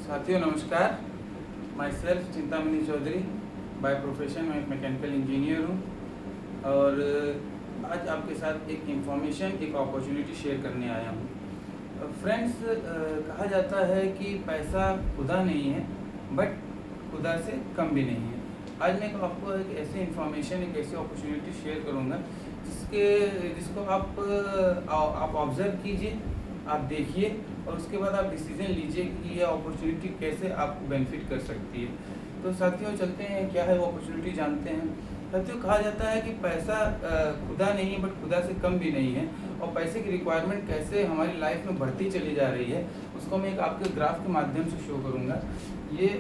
साथियों नमस्कार। My self Chintamani Chaudhary, by profession मैं एक मैकेनिकल इंजीनियर हूँ और आज आपके साथ एक इंफॉर्मेशन, एक अपॉर्चुनिटी शेयर करने आया हूँ। फ्रेंड्स, कहा जाता है कि पैसा खुदा नहीं है बट खुदा से कम भी नहीं है। आज मैं आपको एक ऐसी इंफॉर्मेशन, एक ऐसी अपॉर्चुनिटी शेयर करूँगा जिसको आप ऑब्जर्व कीजिए, आप देखिए और उसके बाद आप डिसीजन लीजिए कि ये अपॉर्चुनिटी कैसे आपको बेनिफिट कर सकती है। तो साथियों चलते हैं, क्या है वो अपॉर्चुनिटी जानते हैं। साथियों, कहा जाता है कि पैसा खुदा नहीं है बट खुदा से कम भी नहीं है, और पैसे की रिक्वायरमेंट कैसे हमारी लाइफ में बढ़ती चली जा रही है उसको मैं एक आपके ग्राफ के माध्यम से शो करूँगा। ये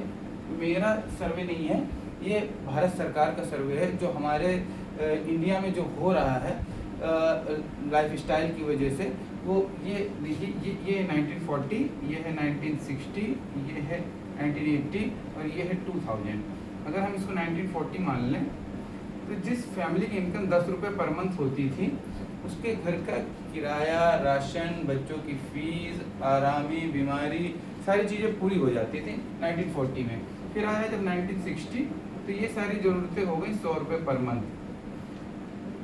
मेरा सर्वे नहीं है, ये भारत सरकार का सर्वे है जो हमारे इंडिया में जो हो रहा है लाइफस्टाइल की वजह से। वो ये देखिए, ये 1940, ये है 1960, ये है 1980 और ये है 2000। अगर हम इसको 1940 मान लें तो जिस फैमिली की इनकम 10 रुपये पर मंथ होती थी उसके घर का किराया, राशन, बच्चों की फीस, आरामी, बीमारी, सारी चीज़ें पूरी हो जाती थी 1940 में। फिर आया जब 1960 तो ये सारी ज़रूरतें हो गई 100 रुपये पर मंथ,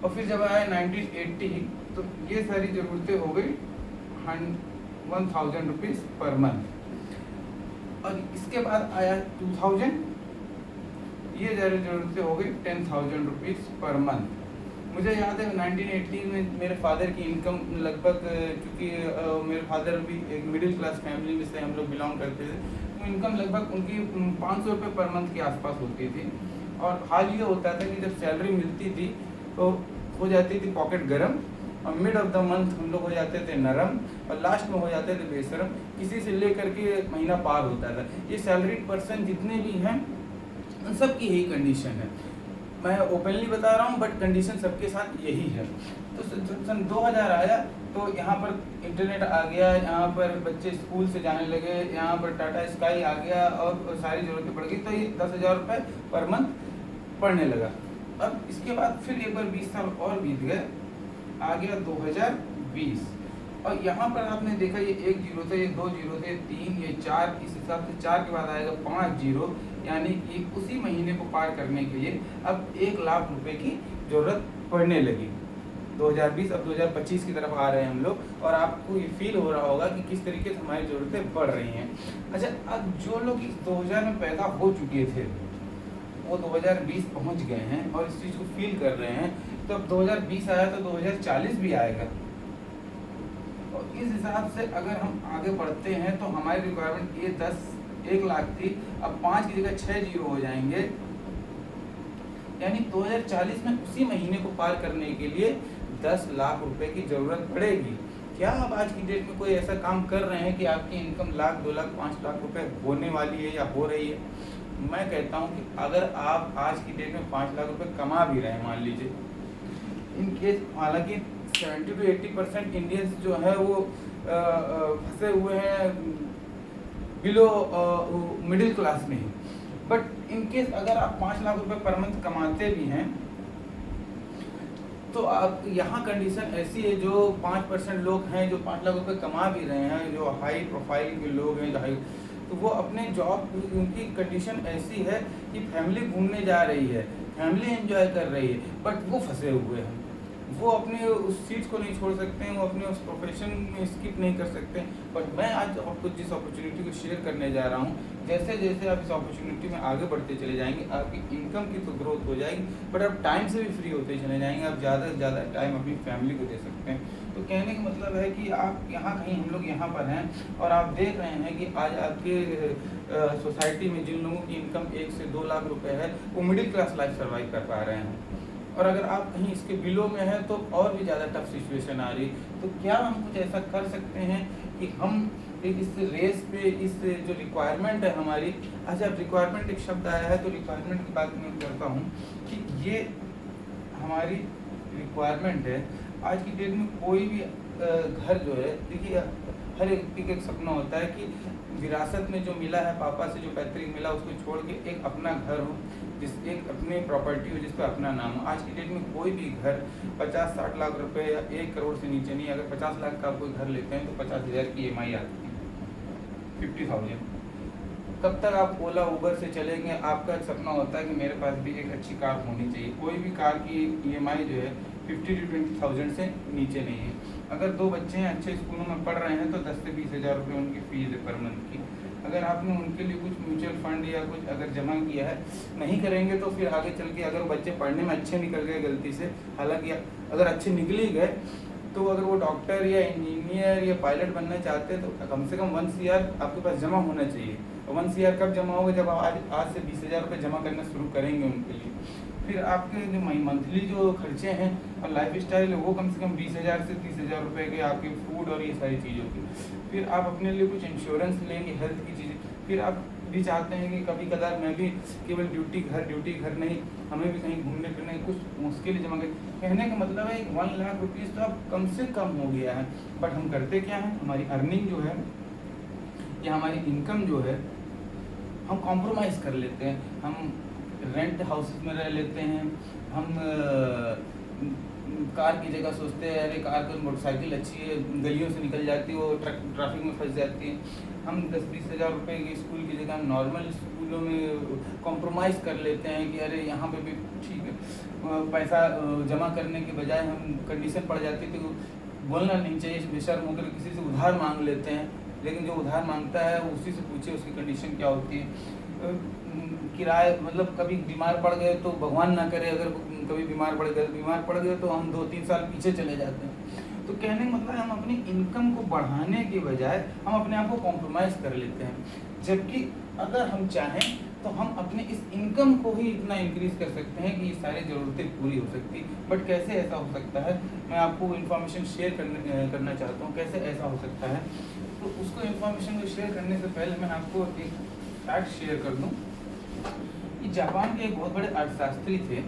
और फिर जब आया 1980 तो ये सारी ज़रूरतें हो गई 1000 रुपीज़ पर मंथ, और इसके बाद आया 2000, ये सारी ज़रूरतें हो गई 10,000 रुपीज़ पर मंथ। मुझे याद है 1980 में मेरे फादर की इनकम लगभग, चूँकि मेरे फादर भी एक मिडिल क्लास फैमिली में से हम लोग बिलोंग करते थे, तो इनकम लगभग उनकी 500 रुपये पर मंथ के आसपास होती थी। और हाल ये होता था कि जब सैलरी मिलती थी तो हो जाती थी पॉकेट गरम, और मिड ऑफ द मंथ हम लोग हो जाते थे नरम, और लास्ट में हो जाते थे बेशरम। किसी से लेकर के महीना पार होता था। ये सैलरीड पर्सन जितने भी हैं उन सब की यही कंडीशन है। मैं ओपनली बता रहा हूँ बट कंडीशन सबके साथ यही है। तो सन 2000 आया तो यहाँ पर इंटरनेट आ गया, यहाँ पर बच्चे स्कूल से जाने लगे, यहाँ पर टाटा स्काई आ गया और सारी ज़रूरतें बढ़ गई, तो ये 10,000 रुपये पर मंथ पड़ने लगा। अब इसके बाद फिर एक बार 20 साल और बीत गए, आ गया 2020, और यहाँ पर आपने देखा ये 1 जीरो थे, ये 2 जीरो थे, 3, ये 4, इस हिसाब से 4 के बाद आएगा 5 जीरो, यानी कि उसी महीने को पार करने के लिए अब 1 लाख रुपए की ज़रूरत पड़ने लगी। 2020, अब 2025 की तरफ आ रहे हैं हम लोग, और आपको ये फील हो रहा होगा कि किस तरीके से हमारी ज़रूरतें बढ़ रही हैं। अच्छा, अब जो लोग इस 2000 में पैदा हो चुके थे वो 2020 पहुंच गए हैं और इस चीज़ को फील कर रहे हैं, तो अब 2020 आया तो 2040 भी आएगा। और इस हिसाब से अगर हम आगे बढ़ते हैं तो हमारी रिक्वायरमेंट ये 1 लाख थी, अब 5 की जगह 6 जीरो हो जाएंगे, यानी 2040 में उसी महीने को पार करने के लिए 10 लाख रुपए की ज़रूरत पड़ेगी। क्या आप आज की डेट में कोई ऐसा काम कर रहे हैं कि आपकी इनकम 1 लाख, 2 लाख, 5 लाख रुपए होने वाली है या हो रही है? मैं कहता हूं कि अगर आप आज की डेट में 5 लाख रुपए कमा भी रहे हैं, मान लीजिए, इन केस, हालांकि 70 to 80% इंडियंस जो है वो फंसे हुए हैं बिलो मिडिल क्लास में ही, बट इन केस अगर आप 5 लाख रुपए पर मंथ कमाते भी हैं तो आप, यहाँ कंडीशन ऐसी है, जो 5% लोग हैं जो 5 लाख रुपए कमा भी रहे हैं, जो हाई प्रोफाइल के लोग हैं, जो हाई, तो वो अपने जॉब, उनकी कंडीशन ऐसी है कि फैमिली घूमने जा रही है, फैमिली एंजॉय कर रही है, बट वो फंसे हुए हैं। वो अपने उस चीज़ को नहीं छोड़ सकते हैं, वो अपने उस प्रोफेशन में स्किप नहीं कर सकते। बट मैं आज आपको जिस अपॉर्चुनिटी को शेयर करने जा रहा हूँ, जैसे जैसे आप इस अपॉर्चुनिटी में आगे बढ़ते चले जाएंगे, आपकी इनकम की तो ग्रोथ हो जाएगी, बट आप टाइम से भी फ्री होते चले जाएंगे, आप ज़्यादा से ज़्यादा टाइम अपनी फैमिली को दे सकते हैं। तो कहने का मतलब है कि आप यहाँ कहीं, हम लोग यहाँ पर हैं और आप देख रहे हैं कि आज आपके सोसाइटी में जिन लोगों की इनकम 1 से 2 लाख रुपए है वो मिडिल क्लास लाइफ सर्वाइव कर पा रहे हैं, और अगर आप कहीं इसके बिलो में हैं तो और भी ज़्यादा टफ सिचुएशन आ रही। तो क्या हम कुछ ऐसा कर सकते हैं कि हम इस रेस पे, इस जो रिक्वायरमेंट है हमारी, अच्छा रिक्वायरमेंट एक शब्द आया है तो रिक्वायरमेंट की बात मैं करता हूँ कि ये हमारी रिक्वायरमेंट है। आज की डेट में कोई भी घर जो है, देखिए हर एक व्यक्ति का एक सपना होता है कि विरासत में जो मिला है, पापा से जो पैतृक मिला, उसको छोड़ के एक अपना घर हो, एक अपनी प्रॉपर्टी हो जिस पर अपना नाम हो। आज की डेट में कोई भी घर 50-60 लाख रुपए या 1 करोड़ से नीचे नहीं। अगर 50 लाख का कोई घर लेते हैं तो 50,000 की EMI आती है, 50,000। कब तक आप ओला उबर से चलेंगे? आपका सपना होता है कि मेरे पास भी एक अच्छी कार होनी चाहिए। कोई भी कार की EMI जो है 50 to 20,000 से नीचे नहीं है। अगर 2 बच्चे हैं अच्छे स्कूलों में पढ़ रहे हैं तो 10 से 20,000 रुपये उनकी फीस है पर मंथ की। अगर आपने उनके लिए कुछ म्यूचुअल फंड या कुछ अगर जमा किया है, नहीं करेंगे तो फिर आगे चल के अगर बच्चे पढ़ने में अच्छे निकल गए गलती से, हालांकि अगर अच्छे निकल ही गए, तो अगर वो डॉक्टर या इंजीनियर या पायलट बनना चाहते हैं तो कम से कम 1 CR आपके पास जमा होना चाहिए। और 1 CR कब जमा होगा? जब आज से 20,000 रुपये जमा करना शुरू करेंगे उनके लिए। फिर आपके जो मंथली जो खर्चे हैं और लाइफ स्टाइल है वो कम से कम 20,000 से 30,000 रुपये के आपके फूड और ये सारी चीज़ों की। फिर आप अपने लिए कुछ इंश्योरेंस लेंगे हेल्थ की चीज़ें। फिर आप भी चाहते हैं कि कभी कदार मैं भी केवल ड्यूटी घर नहीं, हमें भी कहीं घूमने फिरने कुछ मुश्किल जमा कर। कहने का मतलब है 1 लाख रुपीज़ तो अब कम से कम हो गया है। बट हम करते क्या हैं? हमारी अर्निंग जो है या हमारी इनकम जो है हम कॉम्प्रोमाइज़ कर लेते हैं। हम रेंट हाउसेस में रह लेते हैं। हम कार की जगह सोचते हैं अरे कार तो मोटरसाइकिल अच्छी है, गलियों से निकल जाती है, वो ट्रैफिक में फंस जाती है। हम 10-20 हज़ार रुपये की स्कूल की जगह नॉर्मल स्कूलों में कॉम्प्रोमाइज़ कर लेते हैं कि अरे यहाँ पे भी ठीक है। पैसा जमा करने के बजाय हम कंडीशन पड़ जाती है तो बोलना नहीं चाहिए, बेशर्म होकर किसी से उधार मांग लेते हैं। लेकिन जो उधार मांगता है उसी से पूछे उसकी कंडीशन क्या होती है। किराए मतलब कभी बीमार पड़ गए तो भगवान ना करे, अगर कभी बीमार पड़ गए तो हम 2-3 साल पीछे चले जाते हैं। तो कहने का मतलब हम अपनी इनकम को बढ़ाने के बजाय हम अपने आप को कॉम्प्रोमाइज़ कर लेते हैं। जबकि अगर हम चाहें तो हम अपने इस इनकम को ही इतना इंक्रीज़ कर सकते हैं कि ये सारी ज़रूरतें पूरी हो सकती। बट कैसे ऐसा हो सकता है, मैं आपको इन्फॉर्मेशन शेयर करना चाहता हूँ कैसे ऐसा हो सकता है। तो उसको इन्फॉर्मेशन को शेयर करने से पहले मैं आपको एक फैक्ट शेयर कर दूँ कि जापान के एक बहुत बड़े अर्थशास्त्री थे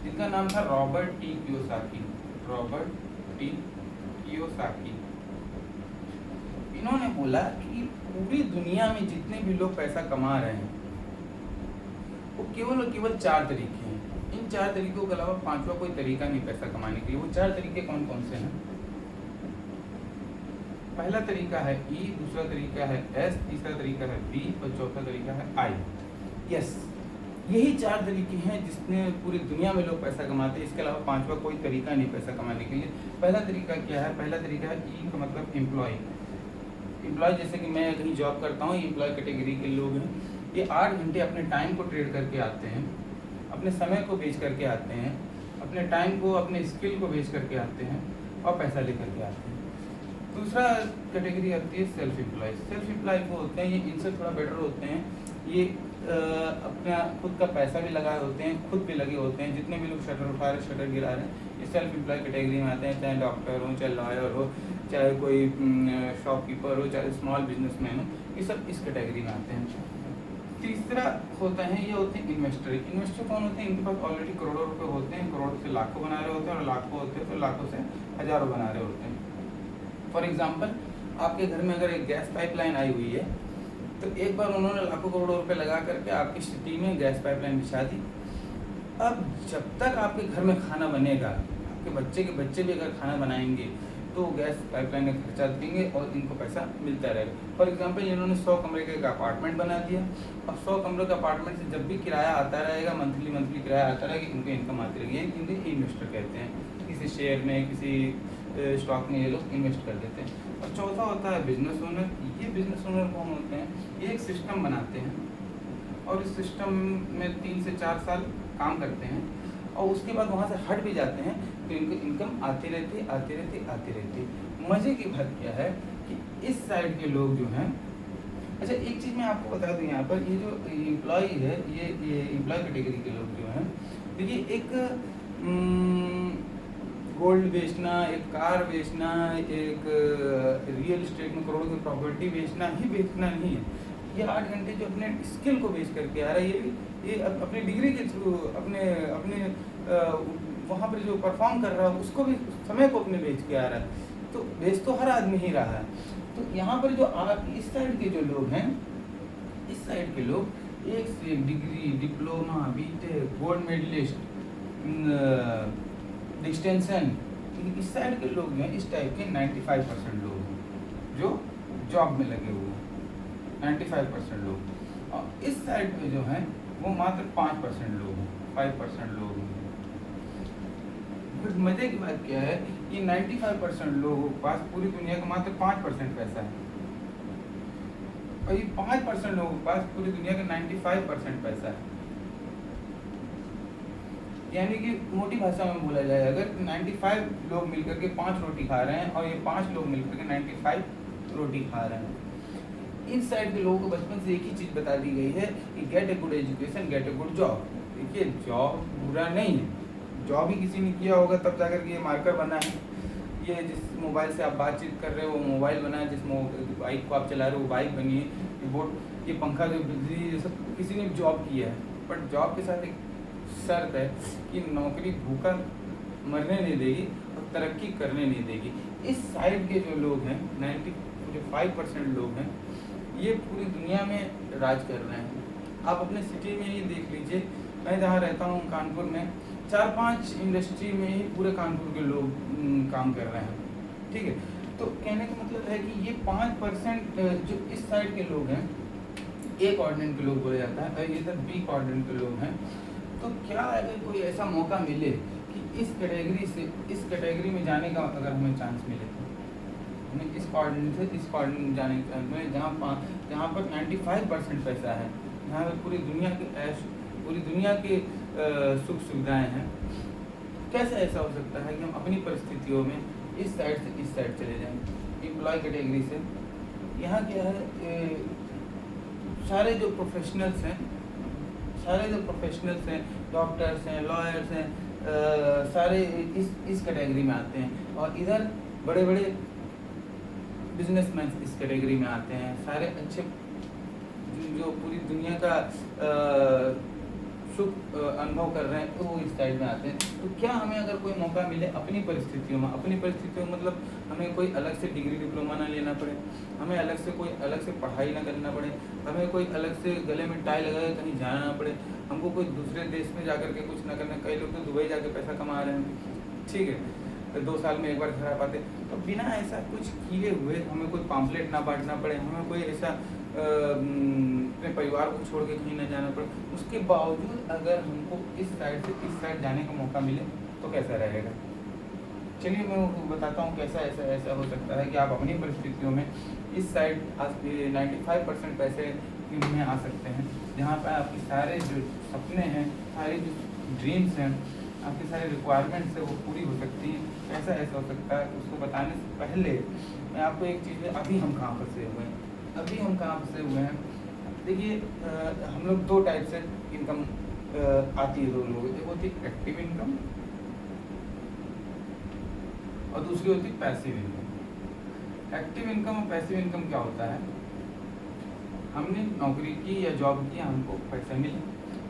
जिनका नाम था रॉबर्ट टी कियोसाकी। इन्होंने बोला कि पूरी दुनिया में जितने भी लोग पैसा कमा रहे हैं वो केवल और केवल 4 तरीके हैं। इन 4 तरीकों के अलावा 5वां कोई तरीका नहीं पैसा कमाने के लिए। वो 4 तरीके कौन कौन से हैं? पहला तरीका है E, दूसरा तरीका है S, तीसरा तरीका है B और चौथा तरीका है I। यस, यही 4 तरीके हैं जिसने पूरी दुनिया में लोग पैसा कमाते हैं। इसके अलावा 5वां कोई तरीका नहीं पैसा कमाने के लिए। पहला तरीका क्या है? पहला तरीका है E का मतलब एम्प्लॉय। जैसे कि मैं कहीं जॉब करता हूँ, एम्प्लॉय कैटेगरी के लोग हैं। ये 8 घंटे अपने टाइम को ट्रेड करके आते हैं, अपने समय को बेच करके आते हैं, अपने टाइम को अपने स्किल को बेच करके आते हैं और पैसा लेकर के आते हैं। दूसरा कैटेगरी आती है सेल्फ एम्प्लॉय वो होते हैं, ये इनसे थोड़ा बेटर होते हैं। ये अपना खुद का पैसा भी लगाए होते हैं, खुद भी लगे होते हैं। जितने भी लोग शटर उठा रहे शटर गिरा रहे हैं ये सेल्फ एम्प्लॉय कैटेगरी में आते हैं। चाहे डॉक्टर हो, चाहे लॉयर हो, चाहे कोई शॉपकीपर हो, चाहे स्मॉल बिजनेसमैन हो, ये सब इस कैटेगरी में आते हैं। तीसरा होता है ये होते हैं इन्वेस्टर कौन होते हैं? इनके पास ऑलरेडी करोड़ों रुपए होते हैं, करोड़ों से लाखों बना रहे होते हैं और लाखों होते हैं तो लाखों से हजारों बना रहे होते हैं। फॉर एग्जाम्पल, आपके घर में अगर एक गैस पाइपलाइन आई हुई है तो एक बार उन्होंने लाखों करोड़ों रुपए लगा करके आपकी सिटी में गैस पाइपलाइन बिछा दी। अब जब तक आपके घर में खाना बनेगा, आपके बच्चे के बच्चे भी अगर खाना बनाएंगे तो गैस पाइपलाइन में खर्चा देंगे और इनको पैसा मिलता रहेगा। फॉर एग्जांपल, इन्होंने 100 कमरे का एक अपार्टमेंट बना दिया और 100 कमरे का अपार्टमेंट से जब भी किराया आता रहेगा, मंथली किराया आता रहेगा, इनको इनकम आती रहेगी। इनको इन्वेस्टर कहते हैं। किसी शेयर में, किसी स्टॉक में ये लोग इन्वेस्ट कर देते हैं। और चौथा होता है बिजनेस ओनर। ये बिजनेस ओनर कौन होते हैं? ये एक सिस्टम बनाते हैं और इस सिस्टम में 3 से 4 साल काम करते हैं और उसके बाद वहाँ से हट भी जाते हैं तो इनको इनकम आती रहती। मज़े की बात क्या है कि इस साइड के लोग जो हैं, अच्छा एक चीज़ मैं आपको बता दूं, यहाँ पर ये जो एम्प्लॉय है, ये एम्प्लॉय कैटेगरी के लोग जो हैं, देखिए एक गोल्ड बेचना, एक कार बेचना, एक रियल एस्टेट में करोड़ों की प्रॉपर्टी बेचना नहीं है। ये 8 घंटे जो अपने स्किल को बेच करके आ रहा है, ये अपनी डिग्री के थ्रू अपने वहाँ पर जो परफॉर्म कर रहा है उसको भी, समय को अपने बेच के आ रहा है। तो बेच तो हर आदमी ही रहा है। तो यहाँ पर जो इस साइड के जो लोग हैं, इस साइड के लोग एक से degree, diploma, B Tech, gold medalist, distinction, इस साइड के लोग हैं, इस टाइप के 95% लोग हैं जो जॉब में लगे हुए हैं। 95% लोग और इस साइड पे जो है वो मात्र 5% लोग हैं, 5% लोग हैं। बट मजे की बात क्या है कि 95% लोगों के पास पूरी दुनिया का मात्र 5% पैसा है, और ये 5% लोगों के पास पूरी दुनिया का 95% पैसा है। यानी कि मोटी भाषा में बोला जाए, अगर 95 लोग मिलकर के 5 रोटी खा रहे हैं और ये 5 लोग मिलकर के 95 रोटी खा रहे हैं। इस साइड के लोगों को बचपन से एक ही चीज़ बता दी गई है कि gate a good education, gate a good job. देखिए जॉब बुरा नहीं है, जॉब ही किसी ने किया होगा तब जाकर के ये मार्कर बना है। ये जिस मोबाइल से आप बातचीत कर रहे हो वो मोबाइल बना है, जिस बाइक को आप चला रहे हो वो बाइक बनी है, ये बोर्ड, ये पंखा, जो बिजली, ये सब किसी ने जॉब किया है। बट जॉब के साथ एक शर्त है कि नौकरी भूखा मरने नहीं देगी और तरक्की करने नहीं देगी। इस साइड के जो लोग हैं 95% लोग हैं, ये पूरी दुनिया में राज कर रहे हैं। आप अपने सिटी में ही देख लीजिए, मैं जहाँ रहता हूँ कानपुर में 4-5 इंडस्ट्री में ही पूरे कानपुर के लोग काम कर रहे हैं, ठीक है। तो कहने का मतलब है कि ये 5% जो इस साइड के लोग हैं, ए कोऑर्डिनेट के लोग बोले जाता है, और ये सब बी कोऑर्डिनेट के लोग हैं। तो क्या अगर कोई ऐसा मौका मिले कि इस कैटेगरी से इस कैटेगरी में जाने का अगर हमें चांस मिले, हमें इस कोऑर्डिनेट से इस कोऑर्डिनेट जाने का चांस मिले, जहाँ पर 95% पैसा है, जहाँ पर पूरी दुनिया के ऐश, पूरी दुनिया के सुख सुविधाएं हैं, कैसे ऐसा हो सकता है कि हम अपनी परिस्थितियों में इस साइड से इस साइड चले जाएं। एम्प्लॉय कैटेगरी से यहाँ क्या है, सारे जो प्रोफेशनल्स हैं, डॉक्टर्स हैं, लॉयर्स हैं, सारे इस कैटेगरी में आते हैं, और इधर बड़े बड़े बिजनेसमैन इस कैटेगरी में आते हैं। सारे अच्छे जो पूरी दुनिया का सुख अनुभव कर रहे हैं तो वो इस साइड में आते हैं। तो क्या हमें अगर कोई मौका मिले अपनी परिस्थितियों में मतलब हमें कोई अलग से डिग्री डिप्लोमा ना लेना पड़े, हमें अलग से पढ़ाई ना करना पड़े, हमें कोई अलग से गले में टाई लगाए कहीं जाना ना पड़े, हमको कोई दूसरे देश में जाकर के कुछ ना करना। कई लोग तो दुबई जाकर पैसा कमा रहे हैं, ठीक है, तो 2 साल में एक बार घर आ पाते। तो बिना ऐसा कुछ किए हुए हमें कोई पम्फलेट ना बांटना पड़े, हमें कोई ऐसा अपने परिवार को छोड़ के कहीं ना जाना पड़े, उसके बावजूद अगर हमको इस साइड से इस साइड जाने का मौका मिले तो कैसा रहेगा। चलिए मैं बताता हूँ कैसा ऐसा हो सकता है कि आप अपनी परिस्थितियों में इस साइड 95% पैसे में आ सकते हैं, जहाँ पर आपके सारे जो सपने हैं, सारे जो ड्रीम्स हैं, आपके सारे रिक्वायरमेंट्स है वो पूरी हो सकती हैं। कैसा ऐसा हो सकता है, उसको बताने से पहले मैं आपको एक चीज़ है, अभी हम कहाँ फंसे हुए हैं। देखिए हम लोग 2 टाइप से इनकम आती है 2 लोगों, एक होती है एक्टिव इनकम और दूसरी होती है पैसिव इनकम। एक्टिव इनकम और पैसिव इनकम क्या होता है, हमने नौकरी की या जॉब की, हमको पैसे मिले,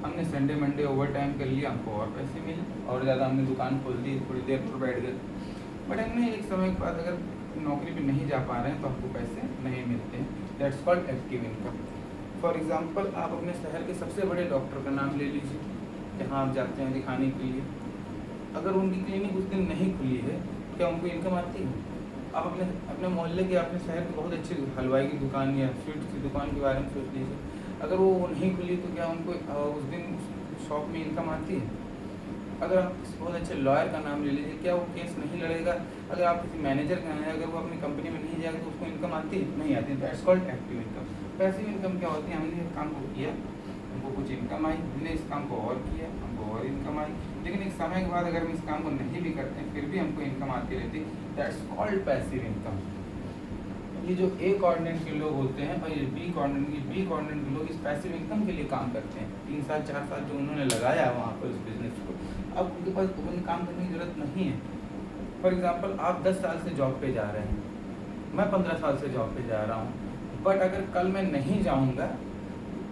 हमने संडे मंडे ओवर टाइम कर लिया, हमको और पैसे मिले, और ज़्यादा हमने दुकान खोल दी, थोड़ी देर पर बैठ गए, बट हमने एक समय के बाद अगर नौकरी पे नहीं जा पा रहे हैं तो आपको पैसे नहीं मिलते हैं। That's called active income. For example आप अपने शहर के सबसे बड़े डॉक्टर का नाम ले लीजिए, जहाँ आप जाते हैं दिखाने के लिए, अगर उनकी क्लिनिक उस दिन नहीं खुली है, क्या उनको इनकम आती है? आप अपने मोहल्ले के, अपने शहर के बहुत अच्छी हलवाई की दुकान या स्वीट्स की दुकान के बारे में सोच लीजिए, अगर वो नहीं खुली तो क्या उनको उस दिन शॉप में इनकम आती है? अगर आप बहुत अच्छे लॉयर का नाम ले लीजिए, क्या वो केस नहीं लड़ेगा? अगर आप किसी मैनेजर का हैं, अगर वो अपनी कंपनी में नहीं जाएगा तो उसको इनकम आती है? नहीं आती। That's called active income. Passive income क्या होती है, हमने इस काम को किया, हमको कुछ इनकम आई, हमने इस काम को और किया, हमको और इनकम आई, लेकिन एक समय के बाद अगर हम इस काम को नहीं भी करते हैं फिर भी हमको इनकम आती रहती। That's called passive income. ये जो ए कोऑर्डिनेट के लोग होते हैं और ये बी कोऑर्डिनेट के लोग इस पैसिव इनकम के लिए काम करते हैं। 3 साल 4 साल जो उन्होंने लगाया वहाँ पर उस बिजनेस को, अब उनके पास उन्हें काम करने की जरूरत नहीं है। फॉर एग्जांपल आप 10 साल से जॉब पे जा रहे हैं, मैं 15 साल से जॉब पे जा रहा हूँ, बट अगर कल मैं नहीं जाऊँगा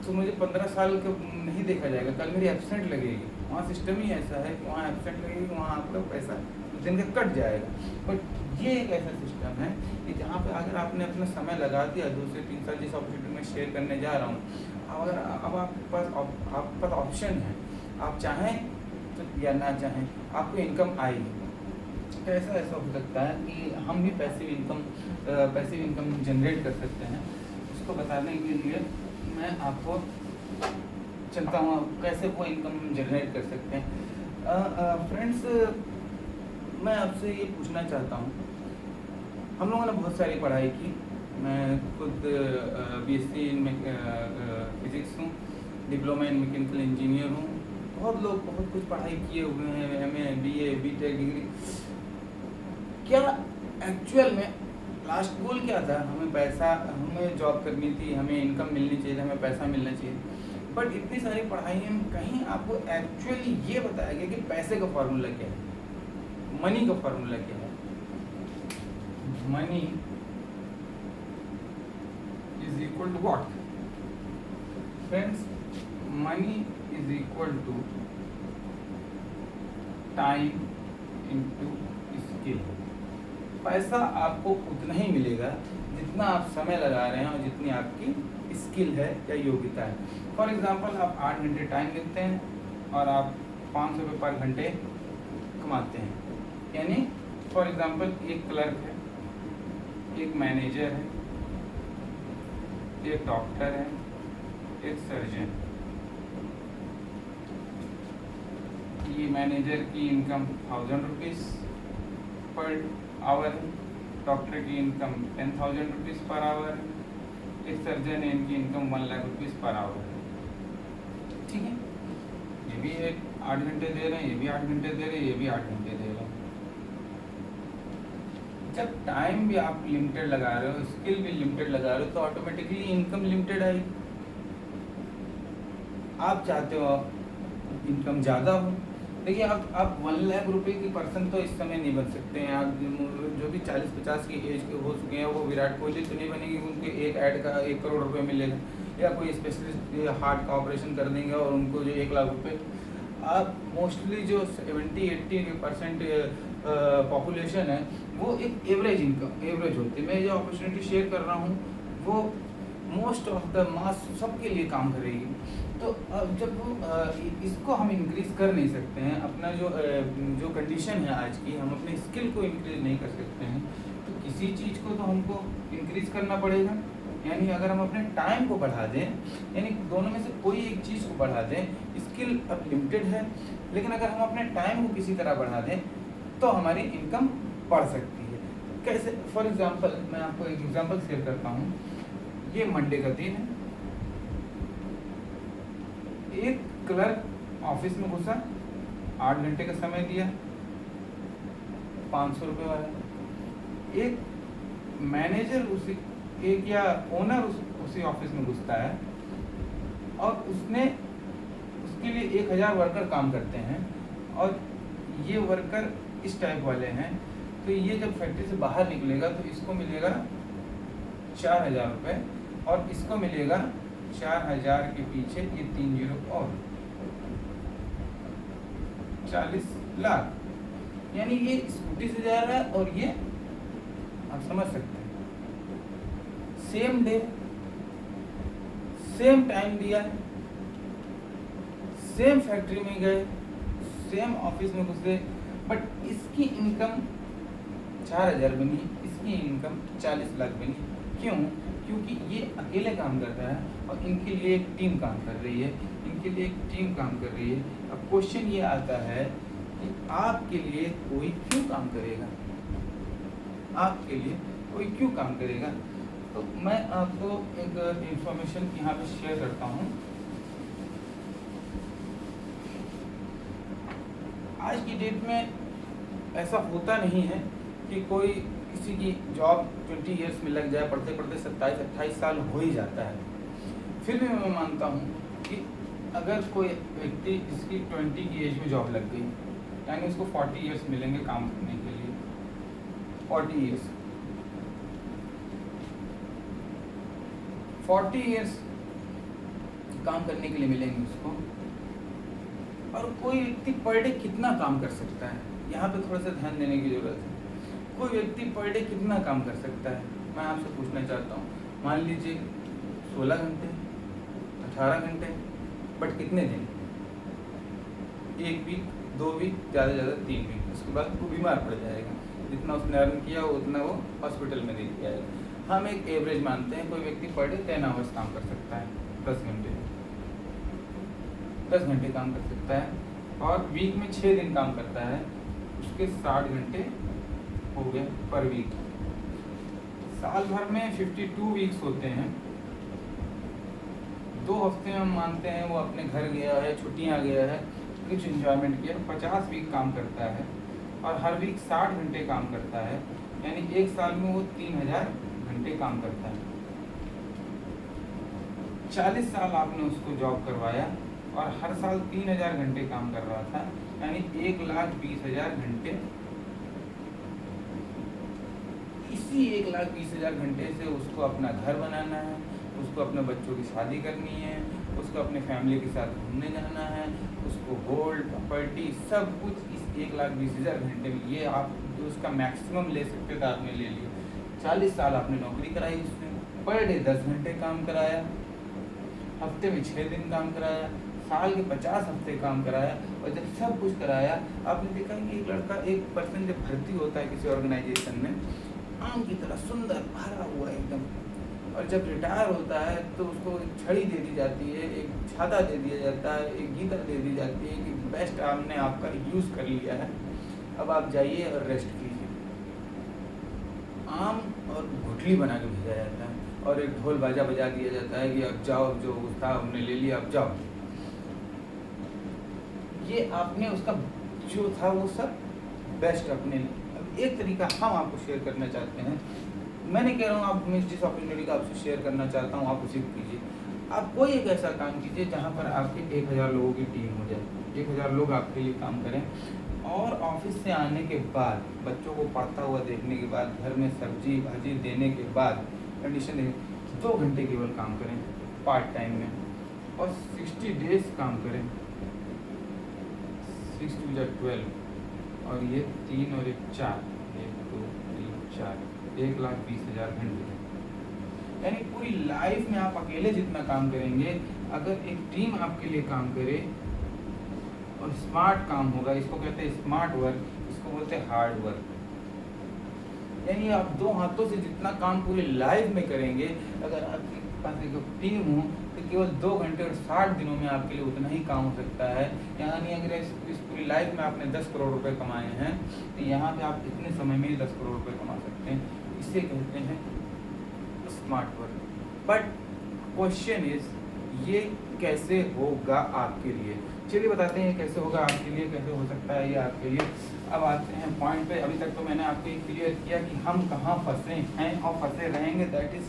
तो मुझे 15 साल का नहीं देखा जाएगा, कल मेरी एब्सेंट लगेगी। वहाँ सिस्टम ही ऐसा है कि वहाँ एब्सेंट लगेगी, वहाँ आपका पैसा उस दिन का कट जाएगा। बट ये एक ऐसा सिस्टम है कि जहाँ पे अगर आपने अपना समय लगा दिया 2 से 3 साल, जिस अपॉर्चुनिटी में शेयर करने जा रहा हूँ, अगर अब आपके पास ऑप्शन है, आप चाहें तो या ना चाहें आपको इनकम आएगी। तो ऐसा हो सकता है कि हम भी पैसिव इनकम जनरेट कर सकते हैं। उसको बताने के लिए मैं आपको चलता हूँ कैसे वो इनकम जनरेट कर सकते हैं। फ्रेंड्स, मैं आपसे ये पूछना चाहता हूँ, हम लोगों ने बहुत सारी पढ़ाई की। मैं खुद BSc इन फिज़िक्स हूँ, डिप्लोमा इन मैकेनिकल इंजीनियर हूँ। बहुत लोग बहुत कुछ पढ़ाई किए हुए हैं, MA BA BTech डिग्री। क्या एक्चुअल में लास्ट गोल क्या था? हमें पैसा, हमें जॉब करनी थी, हमें इनकम मिलनी चाहिए, हमें पैसा मिलना चाहिए। बट इतनी सारी पढ़ाई में कहीं आपको एक्चुअली ये बताया गया कि पैसे का फॉर्मूला क्या है, मनी का फॉर्मूला क्या है। Money is equal to what friends? Money is equal to time into skill. पैसा आपको उतना ही मिलेगा जितना आप समय लगा रहे हैं और जितनी आपकी स्किल है या योग्यता है। फॉर एग्जांपल, आप 8 घंटे टाइम देते हैं और आप 500 रुपये पर घंटे कमाते हैं। यानी फॉर एग्जांपल, एक क्लर्क है, एक मैनेजर है, एक डॉक्टर है, एक सर्जन। ये मैनेजर की income 1000 rupees per hour, doctor की इनकम 10,000 रुपीज़ पर आवर, एक सर्जन है, इनकी income 1 lakh rupees per hour. ठीक है, ये भी 8 घंटे दे रहे हैं, ये भी 8 घंटे दे रहे हैं, ये भी 8 घंटे दे रहे हैं। जब टाइम भी आप लिमिटेड लगा रहे हो, स्किल भी लिमिटेड लगा रहे हो, तो ऑटोमेटिकली इनकम लिमिटेड आएगी। आप चाहते हो इनकम ज़्यादा हो, देखिए आप 1 लाख रुपए की पर्सन तो इस समय नहीं बन सकते हैं। आप जो भी 40-50 की एज के हो चुके हैं, वो विराट कोहली तो नहीं बनेंगे, उनके एक ऐड का 1 करोड़ रुपए मिलेगा, या कोई स्पेशलिस्ट हार्ट का ऑपरेशन कर देंगे और उनको जो 1 लाख रुपए। आप मोस्टली जो 70-80% पॉपुलेशन है, वो एक एवरेज इनकम एवरेज होती है। मैं जो अपॉर्चुनिटी शेयर कर रहा हूँ वो मोस्ट ऑफ द मास सबके लिए काम करेगी। तो जब इसको हम इंक्रीज कर नहीं सकते हैं, अपना जो कंडीशन है आज की, हम अपने स्किल को इंक्रीज नहीं कर सकते हैं, तो किसी चीज़ को तो हमको इंक्रीज करना पड़ेगा। यानी अगर हम अपने टाइम को बढ़ा दें, यानी दोनों में से कोई एक चीज़ को बढ़ा दें, स्किल अब लिमिटेड है, लेकिन अगर हम अपने टाइम को किसी तरह बढ़ा दें तो हमारी इनकम बढ़ सकती है। कैसे? फॉर एग्जांपल, मैं आपको एक एग्जांपल शेयर करता हूँ। ये मंडे का दिन है, एक क्लर्क ऑफिस में घुसा, 8 घंटे का समय दिया, 500 रुपये वाला। एक मैनेजर उसी एक या ओनर उसी ऑफिस में घुसता है और उसके लिए 1000 वर्कर काम करते हैं, और ये वर्कर इस टाइप वाले हैं। तो ये जब फैक्ट्री से बाहर निकलेगा तो इसको मिलेगा 4000 रुपये, और इसको मिलेगा 4000 के पीछे ये 3 जीरो और 40 लाख। यानी ये स्कूटी से जा रहा है और ये आप समझ सकते हैं, सेम डे सेम टाइम दिया, सेम फैक्ट्री में गए, सेम ऑफिस में घुसे, बट इसकी इनकम 4000 बनी, इसकी इनकम 40 लाख बनी। क्यों? क्योंकि ये अकेले काम कर रहा है और इनके लिए एक टीम काम कर रही है, इनके लिए एक टीम काम कर रही है। अब क्वेश्चन ये आता है कि आपके लिए कोई क्यों काम करेगा? आपके लिए कोई क्यों काम करेगा? तो मैं आपको एक इंफॉर्मेशन यहाँ पे शेयर करता हूँ। आज की डेट में ऐसा होता नहीं है कि कोई किसी की जॉब 20 इयर्स में लग जाए, पढ़ते पढ़ते 27-28 साल हो ही जाता है। फिर भी मैं मानता हूँ कि अगर कोई व्यक्ति जिसकी 20 की एज में जॉब लग गई, यानी उसको 40 इयर्स मिलेंगे काम करने के लिए, 40 इयर्स 40 इयर्स काम करने के लिए मिलेंगे उसको। और कोई व्यक्ति पर डे कितना काम कर सकता है, यहाँ पे थोड़ा सा ध्यान देने की ज़रूरत है। कोई व्यक्ति पर डे कितना काम कर सकता है? मैं आपसे पूछना चाहता हूँ, मान लीजिए 16 घंटे, 18 घंटे, बट कितने दिन? 1 वीक, 2 वीक, ज़्यादा से ज़्यादा 3 वीक। उसके बाद वो बीमार पड़ जाएगा, जितना उसने अर्न किया उतना वो हॉस्पिटल में दे दिया जाएगा। हम एक एवरेज मानते हैं, कोई व्यक्ति पर डे 10 आवर्स काम कर सकता है। 10 घंटे 10 घंटे काम कर सकता है, और वीक में 6 दिन काम करता है, उसके 60 घंटे हो गए पर वीक। साल भर में 52 वीक्स होते हैं, 2 हफ्ते में हम मानते हैं वो अपने घर गया है, छुट्टियाँ गया है, कुछ इन्जॉयमेंट किया। 50 वीक काम करता है और हर वीक 60 घंटे काम करता है, यानी एक साल में वो 3000 घंटे काम करता है। 40 साल आपने उसको जॉब करवाया और हर साल 3000 घंटे काम कर रहा था, यानी 1,20,000 घंटे। इसी 1,20,000 घंटे से उसको अपना घर बनाना है, उसको अपने बच्चों की शादी करनी है, उसको अपने फैमिली के साथ घूमने जाना है, उसको गोल्ड प्रॉपर्टी सब कुछ इस 1,20,000 घंटे में, ये आप जो उसका मैक्सिमम ले सकते थे आपने ले लिया। 40 साल आपने नौकरी कराई उसने, पर डे 10 घंटे काम कराया, हफ्ते में 6 दिन काम कराया, साल के 50 हफ्ते काम कराया, और जब सब कुछ कराया आपने देखा कि एक लड़का, एक पर्सन जब भर्ती होता है किसी ऑर्गेनाइजेशन में, आम की तरह सुंदर भरा हुआ एकदम, और जब रिटायर होता है तो उसको एक छड़ी दे दी जाती है, एक छाता दे दिया जाता है, एक गीता दे दी जाती है कि बेस्ट आपने आपका यूज़ कर लिया है, अब आप जाइए और रेस्ट कीजिए। आम और गुठली बना के भेजा जाता है और एक ढोल बाजा बजा दिया जाता है कि अब जाओ, जो था हमने ले लिया, अब जाओ। ये आपने उसका जो था वो सब बेस्ट अपने। अब एक तरीका हम आपको शेयर करना चाहते हैं, मैं नहीं कह रहा हूँ आप, मैं जिस अपॉर्चुनिटी का आपसे शेयर करना चाहता हूँ आप उसी को कीजिए। आप कोई एक ऐसा काम कीजिए जहाँ पर आपके 1000 लोगों की टीम हो जाए, 1000 लोग आपके लिए काम करें, और ऑफिस से आने के बाद, बच्चों को पढ़ता हुआ देखने के बाद, घर में सब्जी भाजी देने के बाद, कंडीशन देने 2 घंटे केवल काम करें पार्ट टाइम में, और 60 डेज काम करें, 6 2 12, और ये 3 और 1 4, 1 2 3 4, 1,20,000 घंटे। यानी पूरी लाइफ में आप अकेले जितना काम करेंगे, अगर एक टीम आपके लिए काम करे और स्मार्ट काम होगा, इसको कहते हैं स्मार्ट वर्क, इसको बोलते हैं हार्ड वर्क। यानी आप 2 हाथों से जितना काम पूरी लाइफ में करेंगे, अगर आपके पास एक टीम हो तो केवल 2 घंटे और 60 दिनों में आपके लिए उतना ही काम हो सकता है। यानी अगर इस पूरी लाइफ में आपने 10 करोड़ रुपए कमाए हैं, तो यहाँ पे आप इतने समय में ही 10 करोड़ रुपए कमा सकते हैं। इसे कहते हैं smart work. But question is, ये कैसे होगा आपके लिए? चलिए बताते हैं कैसे होगा आपके लिए, कैसे हो सकता है ये आपके लिए। अब आते हैं पॉइंट पे। अभी तक तो मैंने आपको ये क्लियर किया कि हम कहाँ फंसे हैं और फंसे रहेंगे, दैट इज,